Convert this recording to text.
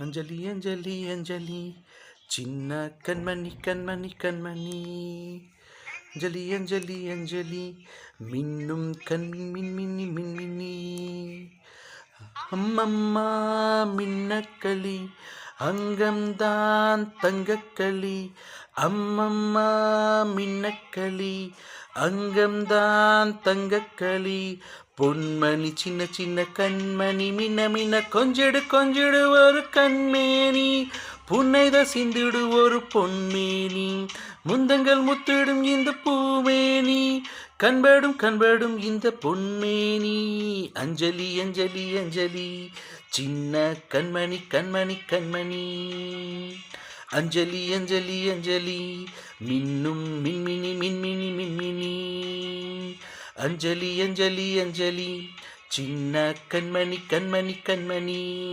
அஞ்சலி அஞ்சலி அஞ்சலி சின்ன கண்மணி கண்மணி கண்மணி. அஞ்சலி அஞ்சலி அஞ்சலி மின்னும் கண்மின்மினி மின்மினி. அம்மம்மா மின்னக்களி அங்கம்தான் தங்கக்களி. அம்மம்மா மின்னக்களி அங்கம்தான் தங்கக்களி. பொன்மணி சின்ன சின்ன கண்மணி மின்ன மின்ன கொஞ்சிடு கொஞ்சிடு ஒரு கண்மேனி. புன்னைத சிந்திடு ஒரு பொன்மேனி. முந்தங்கள் முத்திடும் இந்த பூமேனி. கண்படும் கண்படும் இந்த பொன்மேனி. அஞ்சலி அஞ்சலி அஞ்சலி சின்ன கண்மணி கண்மணி கண்மணி. அஞ்சலி அஞ்சலி அஞ்சலி மின்னும் மின்மினி மின்மினி மின்மினி. அஞ்சலி அஞ்சலி அஞ்சலி சின்ன கண்மணி கண்மணி கண்மணி.